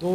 2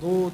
2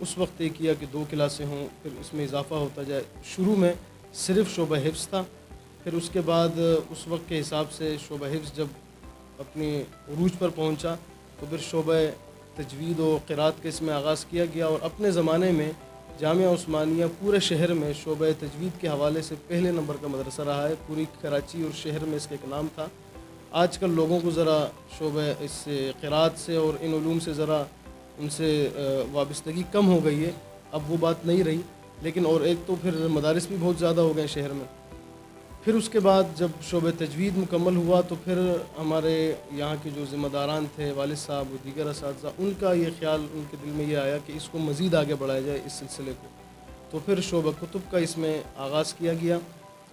اس وقت طے کیا کہ 2 کلاسیں ہوں، پھر اس میں اضافہ ہوتا جائے۔ شروع میں صرف شعبہ حفظ تھا، پھر اس کے بعد اس وقت کے حساب سے شعبہ حفظ جب اپنی عروج پر پہنچا تو پھر شعبہ تجوید و قرات کا اس میں آغاز کیا گیا، اور اپنے زمانے میں جامعہ عثمانیہ پورے شہر میں شعبہ تجوید کے حوالے سے پہلے نمبر کا مدرسہ رہا ہے۔ پوری کراچی اور شہر میں اس کا ایک نام تھا۔ آج کل لوگوں کو ذرا شعبہ اس سے قرات سے اور ان علوم سے ذرا ان سے وابستگی کم ہو گئی ہے، اب وہ بات نہیں رہی، لیکن اور ایک تو پھر مدارس بھی بہت زیادہ ہو گئے شہر میں۔ پھر اس کے بعد جب شعبہ تجوید مکمل ہوا تو پھر ہمارے یہاں کے جو ذمہ داران تھے، والد صاحب و دیگر اساتذہ، ان کا یہ خیال، ان کے دل میں یہ آیا کہ اس کو مزید آگے بڑھایا جائے اس سلسلے کو۔ تو پھر شعبہ کتب کا اس میں آغاز کیا گیا،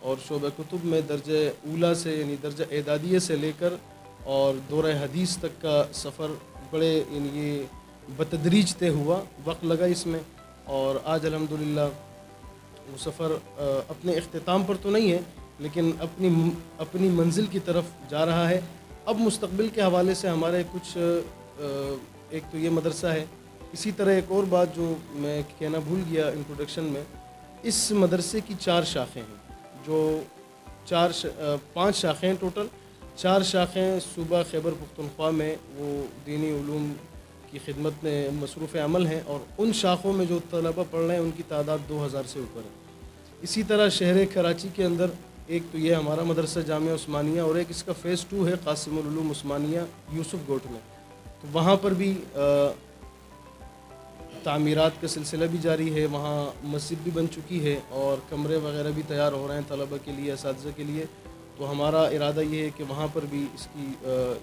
اور شعبہ کتب میں درجہ اولیٰ سے یعنی درجہ اعدادیہ سے لے کر اور دورہ حدیث تک کا سفر بڑے یعنی یہ بتدریج طے ہوا، وقت لگا اس میں، اور آج الحمدللہ وہ سفر اپنے اختتام پر تو نہیں ہے لیکن اپنی منزل کی طرف جا رہا ہے۔ اب مستقبل کے حوالے سے ہمارے کچھ ایک تو یہ مدرسہ ہے، اسی طرح ایک اور بات جو میں کہنا بھول گیا انٹروڈکشن میں، اس مدرسے کی 4 شاخیں ہیں، جو 5 شاخیں ہیں ٹوٹل۔ 4 شاخیں صوبہ خیبر پختونخوا میں وہ دینی علوم کی خدمت میں مصروف عمل ہیں، اور ان شاخوں میں جو طلبہ پڑھ رہے ہیں ان کی تعداد 2000 سے اوپر ہے۔ اسی طرح شہر کراچی کے اندر ایک تو یہ ہمارا مدرسہ جامعہ عثمانیہ، اور ایک اس کا فیز 2 ہے قاسم العلوم عثمانیہ یوسف گوٹ میں، تو وہاں پر بھی تعمیرات کا سلسلہ بھی جاری ہے، وہاں مسجد بھی بن چکی ہے اور کمرے وغیرہ بھی تیار ہو رہے ہیں طلبہ کے لیے، اساتذہ کے لیے۔ تو ہمارا ارادہ یہ ہے کہ وہاں پر بھی اس کی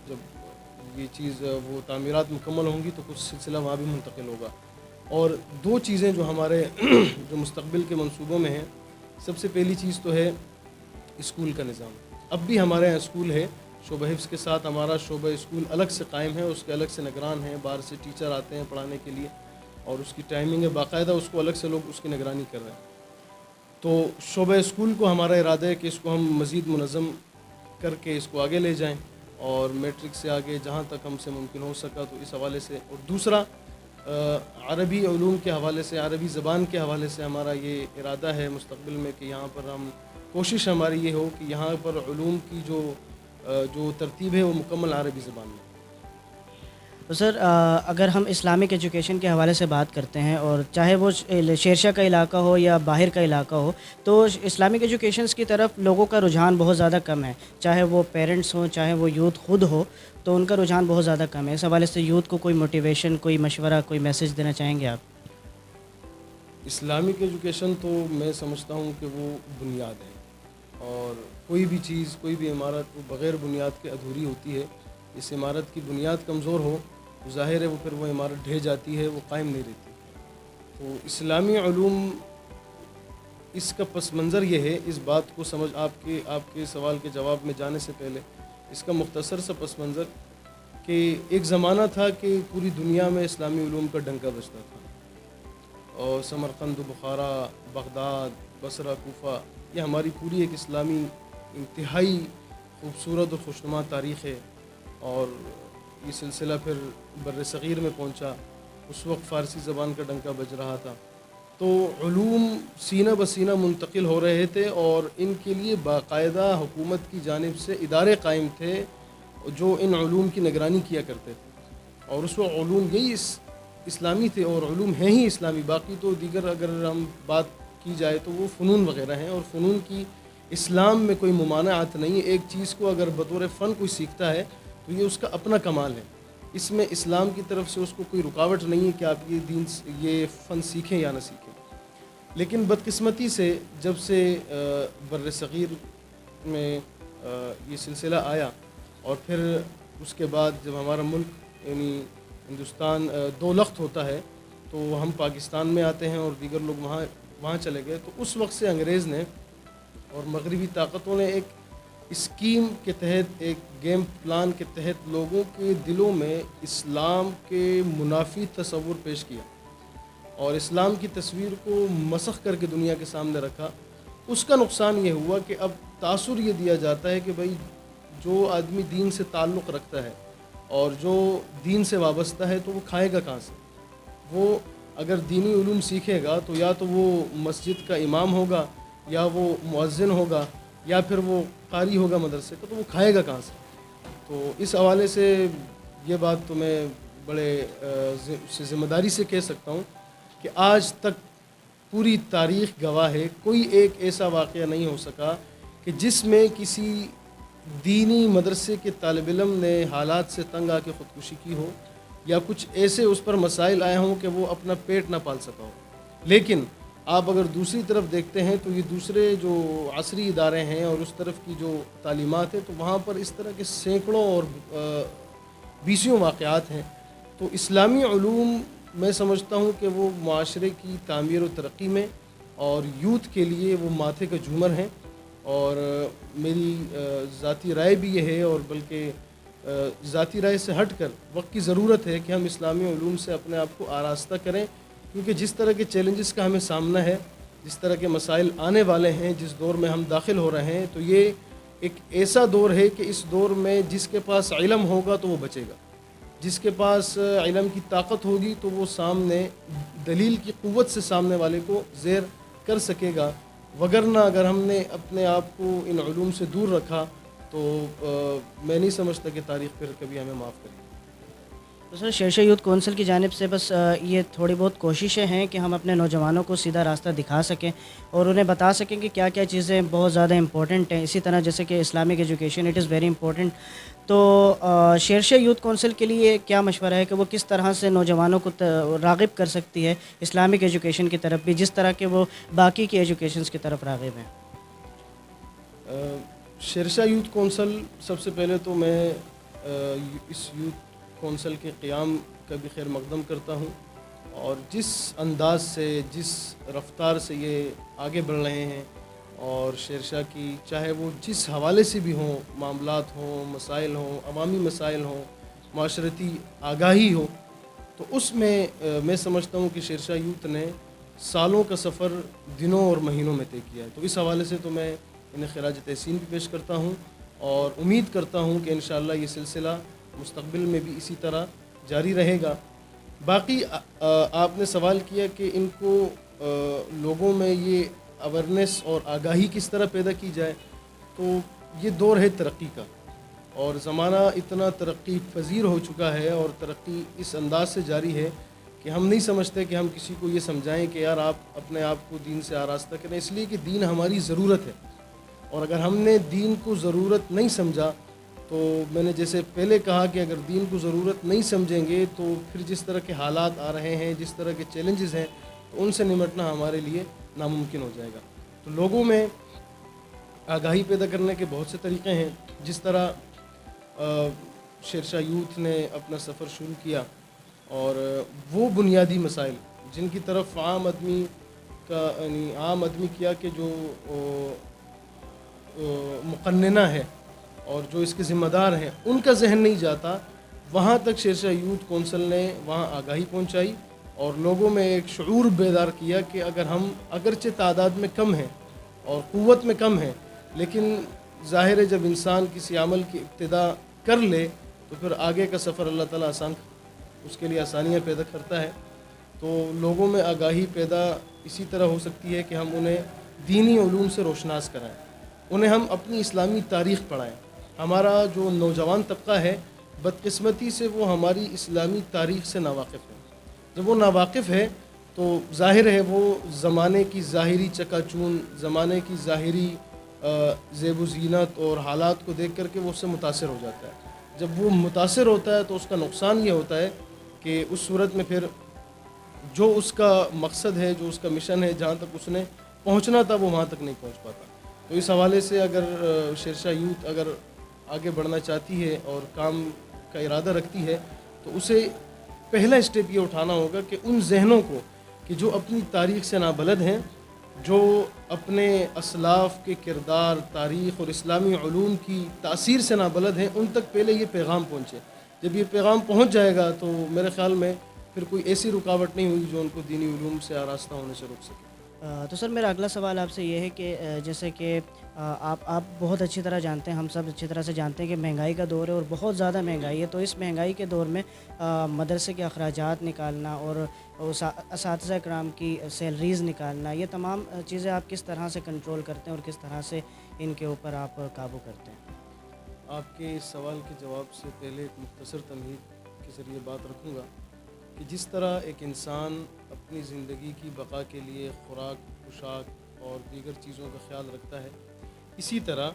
جب یہ چیز وہ تعمیرات مکمل ہوں گی تو کچھ سلسلہ وہاں بھی منتقل ہوگا۔ اور 2 چیزیں جو ہمارے جو مستقبل کے منصوبوں میں ہیں، سب سے پہلی چیز تو ہے اسکول کا نظام۔ اب بھی ہمارے یہاں اسکول ہے، شعبہ حفظ کے ساتھ ہمارا شعبہ اسکول الگ سے قائم ہے، اس کے الگ سے نگران ہیں، باہر سے ٹیچر آتے ہیں پڑھانے کے لیے، اور اس کی ٹائمنگ ہے باقاعدہ، اس کو الگ سے لوگ اس کی نگرانی کر رہے ہیں۔ تو شعبہ اسکول کو ہمارا ارادہ ہے کہ اس کو ہم مزید منظم کر کے اس کو آگے لے جائیں، اور میٹرک سے آگے جہاں تک ہم سے ممکن ہو سکا تو اس حوالے سے۔ اور دوسرا عربی علوم کے حوالے سے، عربی زبان کے حوالے سے ہمارا یہ ارادہ ہے مستقبل میں کہ یہاں پر ہم کوشش ہماری یہ ہو کہ یہاں پر علوم کی جو ترتیب ہے وہ مکمل عربی زبان میں۔ تو سر اگر ہم اسلامک ایجوکیشن کے حوالے سے بات کرتے ہیں، اور چاہے وہ شیرشاہ کا علاقہ ہو یا باہر کا علاقہ ہو، تو اسلامک ایجوکیشنز کی طرف لوگوں کا رجحان بہت زیادہ کم ہے، چاہے وہ پیرنٹس ہوں چاہے وہ یوتھ خود ہو، تو ان کا رجحان بہت زیادہ کم ہے۔ اس حوالے سے یوتھ کو کوئی موٹیویشن، کوئی مشورہ، کوئی میسج دینا چاہیں گے آپ؟ اسلامک ایجوکیشن تو میں سمجھتا ہوں کہ وہ بنیاد ہے، اور کوئی بھی چیز، کوئی بھی عمارت وہ بغیر بنیاد کے ادھوری ہوتی ہے۔ اس عمارت کی بنیاد کمزور ہو، ظاہر ہے وہ پھر وہ عمارت ڈھہ جاتی ہے، وہ قائم نہیں رہتی۔ تو اسلامی علوم، اس کا پس منظر یہ ہے، اس بات کو سمجھ آپ کے سوال کے جواب میں جانے سے پہلے اس کا مختصر سا پس منظر کہ ایک زمانہ تھا کہ پوری دنیا میں اسلامی علوم کا ڈنکا بجتا تھا، اور سمرقند و بخارا، بغداد، بصرہ، کوفہ، یہ ہماری پوری ایک اسلامی انتہائی خوبصورت اور خوشنما تاریخ ہے۔ اور یہ سلسلہ پھر بر صغیر میں پہنچا، اس وقت فارسی زبان کا ڈنکا بج رہا تھا، تو علوم سینہ بسینہ منتقل ہو رہے تھے، اور ان کے لیے باقاعدہ حکومت کی جانب سے ادارے قائم تھے جو ان علوم کی نگرانی کیا کرتے تھے، اور اس وقت علوم یہی اسلامی تھے، اور علوم ہیں ہی اسلامی۔ باقی تو دیگر اگر ہم بات کی جائے تو وہ فنون وغیرہ ہیں، اور فنون کی اسلام میں کوئی ممانعت نہیں ہے۔ ایک چیز کو اگر بطور فن کوئی سیکھتا ہے تو یہ اس کا اپنا کمال ہے، اس میں اسلام کی طرف سے اس کو کوئی رکاوٹ نہیں ہے کہ آپ یہ فن سیکھیں یا نہ سیکھیں۔ لیکن بدقسمتی سے جب سے بر صغیر میں یہ سلسلہ آیا، اور پھر اس کے بعد جب ہمارا ملک یعنی ہندوستان دو لخت ہوتا ہے، تو ہم پاکستان میں آتے ہیں اور دیگر لوگ وہاں چلے گئے، تو اس وقت سے انگریز نے اور مغربی طاقتوں نے ایک اسکیم کے تحت، ایک گیم پلان کے تحت لوگوں کے دلوں میں اسلام کے منافی تصور پیش کیا، اور اسلام کی تصویر کو مسخ کر کے دنیا کے سامنے رکھا۔ اس کا نقصان یہ ہوا کہ اب تاثر یہ دیا جاتا ہے کہ بھائی جو آدمی دین سے تعلق رکھتا ہے اور جو دین سے وابستہ ہے تو وہ کھائے گا کہاں سے؟ وہ اگر دینی علوم سیکھے گا تو یا تو وہ مسجد کا امام ہوگا یا وہ مؤذن ہوگا یا پھر وہ قاری ہوگا مدرسے کا، تو وہ کھائے گا کہاں سے؟ تو اس حوالے سے یہ بات تو میں بڑے ذمہ داری سے کہہ سکتا ہوں کہ آج تک پوری تاریخ گواہ ہے، کوئی ایک ایسا واقعہ نہیں ہو سکا کہ جس میں کسی دینی مدرسے کے طالب علم نے حالات سے تنگ آ کے خودکشی کی ہو یا کچھ ایسے اس پر مسائل آئے ہوں کہ وہ اپنا پیٹ نہ پال سکا ہو۔ لیکن آپ اگر دوسری طرف دیکھتے ہیں تو یہ دوسرے جو عصری ادارے ہیں اور اس طرف کی جو تعلیمات ہیں تو وہاں پر اس طرح کے سینکڑوں اور بیسیوں واقعات ہیں۔ تو اسلامی علوم میں سمجھتا ہوں کہ وہ معاشرے کی تعمیر و ترقی میں اور یوتھ کے لیے وہ ماتھے کا جھومر ہیں، اور میری ذاتی رائے بھی یہ ہے، اور بلکہ ذاتی رائے سے ہٹ کر وقت کی ضرورت ہے کہ ہم اسلامی علوم سے اپنے آپ کو آراستہ کریں، کیونکہ جس طرح کے چیلنجز کا ہمیں سامنا ہے، جس طرح کے مسائل آنے والے ہیں، جس دور میں ہم داخل ہو رہے ہیں، تو یہ ایک ایسا دور ہے کہ اس دور میں جس کے پاس علم ہوگا تو وہ بچے گا، جس کے پاس علم کی طاقت ہوگی تو وہ سامنے دلیل کی قوت سے سامنے والے کو زیر کر سکے گا، وگرنہ اگر ہم نے اپنے آپ کو ان علوم سے دور رکھا تو میں نہیں سمجھتا کہ تاریخ پھر کبھی ہمیں معاف کرے۔ تو سر، شیرشاہ یوتھ کونسل کی جانب سے بس یہ تھوڑی بہت کوششیں ہیں کہ ہم اپنے نوجوانوں کو سیدھا راستہ دکھا سکیں اور انہیں بتا سکیں کہ کیا کیا چیزیں بہت زیادہ امپورٹنٹ ہیں، اسی طرح جیسے کہ Islamic education it is very important. تو شیرشاہ یوتھ کونسل کے لیے کیا مشورہ ہے کہ وہ کس طرح سے نوجوانوں کو راغب کر سکتی ہے اسلامک ایجوکیشن کی طرف بھی، جس طرح کہ وہ باقی کی ایجوکیشنز کی طرف راغب ہیں؟ شیرشاہ یوتھ کونسل، سب سے پہلے تو میں اس یوتھ کونسل کے قیام کا بھی خیر مقدم کرتا ہوں، اور جس انداز سے، جس رفتار سے یہ آگے بڑھ رہے ہیں، اور شیرشاہ کی چاہے وہ جس حوالے سے بھی ہوں، معاملات ہوں، مسائل ہوں، عوامی مسائل ہوں، معاشرتی آگاہی ہو، تو اس میں سمجھتا ہوں کہ شیرشاہ یوتھ نے سالوں کا سفر دنوں اور مہینوں میں طے کیا ہے۔ تو اس حوالے سے تو میں انہیں خراج تحسین بھی پیش کرتا ہوں، اور امید کرتا ہوں کہ انشاءاللہ یہ سلسلہ مستقبل میں بھی اسی طرح جاری رہے گا۔ باقی آپ نے سوال کیا کہ ان کو لوگوں میں یہ اویرنیس اور آگاہی کس طرح پیدا کی جائے، تو یہ دور ہے ترقی کا، اور زمانہ اتنا ترقی پذیر ہو چکا ہے اور ترقی اس انداز سے جاری ہے کہ ہم نہیں سمجھتے کہ ہم کسی کو یہ سمجھائیں کہ یار آپ اپنے آپ کو دین سے آراستہ کریں، اس لیے کہ دین ہماری ضرورت ہے، اور اگر ہم نے دین کو ضرورت نہیں سمجھا تو میں نے جیسے پہلے کہا کہ اگر دین کو ضرورت نہیں سمجھیں گے تو پھر جس طرح کے حالات آ رہے ہیں، جس طرح کے چیلنجز ہیں، تو ان سے نمٹنا ہمارے لیے ناممکن ہو جائے گا۔ تو لوگوں میں آگاہی پیدا کرنے کے بہت سے طریقے ہیں، جس طرح شیرشاہ یوتھ نے اپنا سفر شروع کیا، اور وہ بنیادی مسائل جن کی طرف عام آدمی کیا کہ جو مقننہ ہے اور جو اس کے ذمہ دار ہیں ان کا ذہن نہیں جاتا، وہاں تک شیرشاہ یوتھ کونسل نے وہاں آگاہی پہنچائی اور لوگوں میں ایک شعور بیدار کیا کہ اگر ہم اگرچہ تعداد میں کم ہیں اور قوت میں کم ہیں، لیکن ظاہر ہے جب انسان کسی عمل کی ابتدا کر لے تو پھر آگے کا سفر اللہ تعالیٰ اس کے لیے آسانیاں پیدا کرتا ہے۔ تو لوگوں میں آگاہی پیدا اسی طرح ہو سکتی ہے کہ ہم انہیں دینی علوم سے روشناس کرائیں، انہیں ہم اپنی اسلامی تاریخ پڑھائیں۔ ہمارا جو نوجوان طبقہ ہے بدقسمتی سے وہ ہماری اسلامی تاریخ سے ناواقف ہے۔ جب وہ ناواقف ہے تو ظاہر ہے وہ زمانے کی ظاہری چکا چون، زمانے کی ظاہری زیب و زینت اور حالات کو دیکھ کر کے وہ اس سے متاثر ہو جاتا ہے۔ جب وہ متاثر ہوتا ہے تو اس کا نقصان یہ ہوتا ہے کہ اس صورت میں پھر جو اس کا مقصد ہے، جو اس کا مشن ہے، جہاں تک اس نے پہنچنا تھا وہ وہاں تک نہیں پہنچ پاتا۔ تو اس حوالے سے اگر شیرشاہ یوتھ اگر آگے بڑھنا چاہتی ہے اور کام کا ارادہ رکھتی ہے تو اسے پہلا اسٹیپ یہ اٹھانا ہوگا کہ ان ذہنوں کو کہ جو اپنی تاریخ سے نابلد ہیں، جو اپنے اسلاف کے کردار، تاریخ اور اسلامی علوم کی تاثیر سے نابلد ہیں، ان تک پہلے یہ پیغام پہنچے۔ جب یہ پیغام پہنچ جائے گا تو میرے خیال میں پھر کوئی ایسی رکاوٹ نہیں ہوگی جو ان کو دینی علوم سے آراستہ ہونے سے روک سکے۔ تو سر میرا اگلا سوال آپ سے یہ ہے کہ جیسے کہ آپ بہت اچھی طرح جانتے ہیں، ہم سب اچھی طرح سے جانتے ہیں کہ مہنگائی کا دور ہے اور بہت زیادہ مہنگائی ہے، تو اس مہنگائی کے دور میں مدرسے کے اخراجات نکالنا اور اساتذہ کرام کی سیلریز نکالنا، یہ تمام چیزیں آپ کس طرح سے کنٹرول کرتے ہیں اور کس طرح سے ان کے اوپر آپ قابو کرتے ہیں؟ آپ کے اس سوال کے جواب سے پہلے ایک مختصر تمہید کے ذریعے بات رکھوں گا کہ جس طرح ایک انسان اپنی زندگی کی بقا کے لیے خوراک، پوشاک اور دیگر چیزوں کا خیال رکھتا ہے، اسی طرح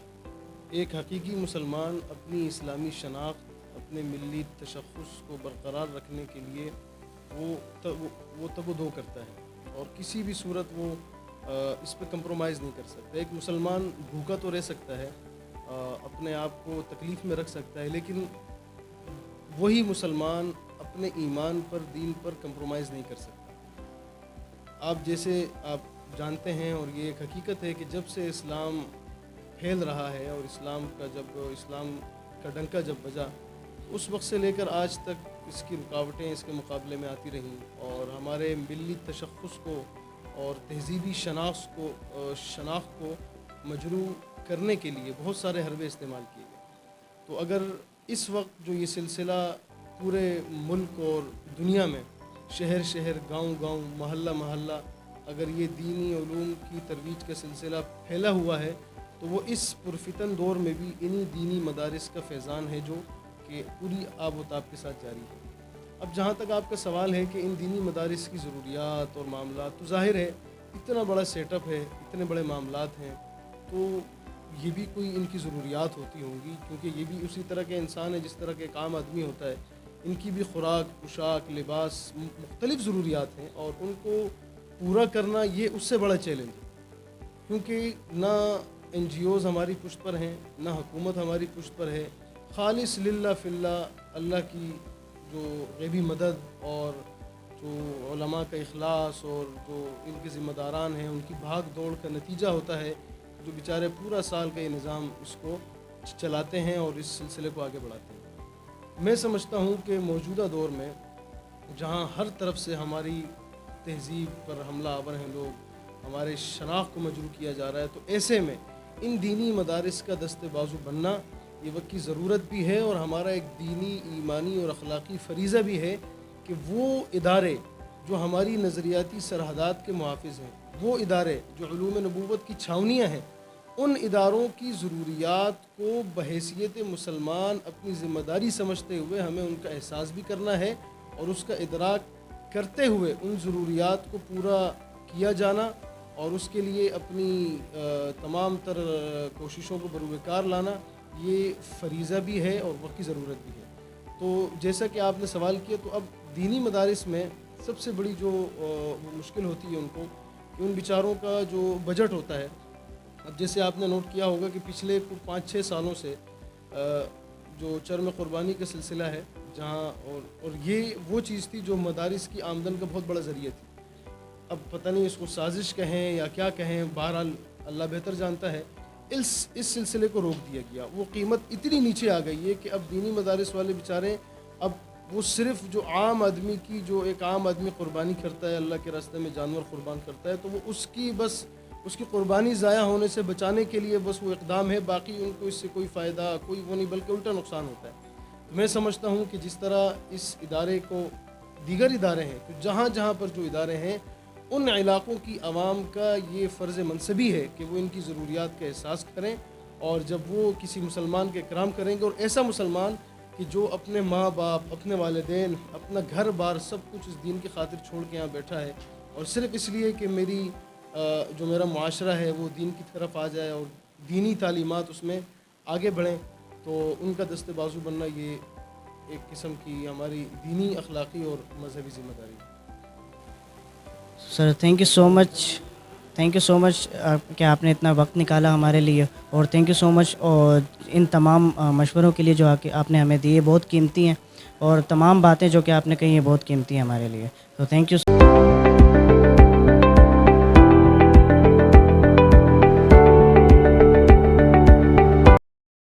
ایک حقیقی مسلمان اپنی اسلامی شناخت، اپنے ملی تشخص کو برقرار رکھنے کے لیے وہ تگ و دو کرتا ہے اور کسی بھی صورت وہ اس پہ کمپرومائز نہیں کر سکتا۔ ایک مسلمان بھوکا تو رہ سکتا ہے، اپنے آپ کو تکلیف میں رکھ سکتا ہے، لیکن وہی مسلمان اپنے ایمان پر، دین پر کمپرومائز نہیں کر سکتا۔ آپ جیسے آپ جانتے ہیں اور یہ ایک حقیقت ہے کہ جب سے اسلام پھیل رہا ہے اور اسلام کا ڈنکا جب بجا، اس وقت سے لے کر آج تک اس کی رکاوٹیں اس کے مقابلے میں آتی رہیں اور ہمارے ملی تشخص کو اور تہذیبی شناخت کو مجروح کرنے کے لیے بہت سارے حربے استعمال کیے گئے۔ تو اگر اس وقت جو یہ سلسلہ پورے ملک اور دنیا میں شہر شہر، گاؤں گاؤں، محلہ محلہ اگر یہ دینی علوم کی ترویج کا سلسلہ پھیلا ہوا ہے، تو وہ اس پرفتن دور میں بھی انہی دینی مدارس کا فیضان ہے جو کہ پوری آب و تاب کے ساتھ جاری ہے۔ اب جہاں تک آپ کا سوال ہے کہ ان دینی مدارس کی ضروریات اور معاملات، تو ظاہر ہے اتنا بڑا سیٹ اپ ہے، اتنے بڑے معاملات ہیں، تو یہ بھی کوئی ان کی ضروریات ہوتی ہوں گی، کیونکہ یہ بھی اسی طرح کے انسان ہے جس طرح کے ایک عام آدمی ہوتا ہے۔ ان کی بھی خوراک، پوشاک، لباس، مختلف ضروریات ہیں اور ان کو پورا کرنا یہ اس سے بڑا چیلنج ہے، کیونکہ نہ این جی اوز ہماری پشت پر ہیں، نہ حکومت ہماری پشت پر ہے۔ خالص للہ فی اللہ، اللہ کی جو غیبی مدد اور جو علماء کا اخلاص اور جو ان کے ذمہ داران ہیں ان کی بھاگ دوڑ کا نتیجہ ہوتا ہے، جو بیچارے پورا سال کا یہ نظام اس کو چلاتے ہیں اور اس سلسلے کو آگے بڑھاتے ہیں۔ میں سمجھتا ہوں کہ موجودہ دور میں جہاں ہر طرف سے ہماری تہذیب پر حملہ آور ہیں لوگ، ہمارے شناخت کو مجروح کیا جا رہا ہے، تو ایسے میں ان دینی مدارس کا دست بازو بننا یہ وقت کی ضرورت بھی ہے اور ہمارا ایک دینی، ایمانی اور اخلاقی فریضہ بھی ہے کہ وہ ادارے جو ہماری نظریاتی سرحدات کے محافظ ہیں، وہ ادارے جو علوم نبوت کی چھاونیاں ہیں، ان اداروں کی ضروریات کو بحیثیت مسلمان اپنی ذمہ داری سمجھتے ہوئے ہمیں ان کا احساس بھی کرنا ہے اور اس کا ادراک کرتے ہوئے ان ضروریات کو پورا کیا جانا اور اس کے لیے اپنی تمام تر کوششوں کو بروئے کار لانا، یہ فریضہ بھی ہے اور وقت کی ضرورت بھی ہے۔ تو جیسا کہ آپ نے سوال کیا، تو اب دینی مدارس میں سب سے بڑی جو مشکل ہوتی ہے ان کو کہ ان بیچاروں کا جو بجٹ ہوتا ہے، اب جیسے آپ نے نوٹ کیا ہوگا کہ پچھلے 5-6 سالوں سے جو چرم قربانی کا سلسلہ ہے، جہاں اور یہ وہ چیز تھی جو مدارس کی آمدن کا بہت بڑا ذریعہ تھی۔ اب پتہ نہیں اس کو سازش کہیں یا کیا کہیں، بہرحال اللہ بہتر جانتا ہے، اس سلسلے کو روک دیا گیا۔ وہ قیمت اتنی نیچے آ گئی ہے کہ اب دینی مدارس والے بیچارے، اب وہ صرف جو عام آدمی کی، جو ایک عام آدمی قربانی کرتا ہے، اللہ کے راستے میں جانور قربان کرتا ہے، تو وہ اس کی قربانی ضائع ہونے سے بچانے کے لیے بس وہ اقدام ہے، باقی ان کو اس سے کوئی فائدہ کوئی وہ نہیں، بلکہ الٹا نقصان ہوتا ہے۔ تو میں سمجھتا ہوں کہ جس طرح اس ادارے کو دیگر ادارے ہیں، تو جہاں جہاں پر جو ادارے ہیں، ان علاقوں کی عوام کا یہ فرض منصبی ہے کہ وہ ان کی ضروریات کا احساس کریں، اور جب وہ کسی مسلمان کے اکرام کریں گے، اور ایسا مسلمان کہ جو اپنے ماں باپ، اپنے والدین، اپنا گھر بار سب کچھ اس دین کی خاطر چھوڑ کے یہاں بیٹھا ہے، اور صرف اس لیے کہ جو میرا معاشرہ ہے وہ دین کی طرف آ جائے اور دینی تعلیمات اس میں آگے بڑھیں، تو ان کا دست بازو بننا یہ ایک قسم کی ہماری دینی، اخلاقی اور مذہبی ذمہ داری ہے۔ سر تھینک یو سو مچ کہ آپ نے اتنا وقت نکالا ہمارے لیے، اور تھینک یو سو مچ اور ان تمام مشوروں کے لیے جو آپ نے ہمیں دیے، بہت قیمتی ہیں، اور تمام باتیں جو کہ آپ نے کہی ہیں بہت قیمتی ہیں ہمارے لیے، تو تھینک یو۔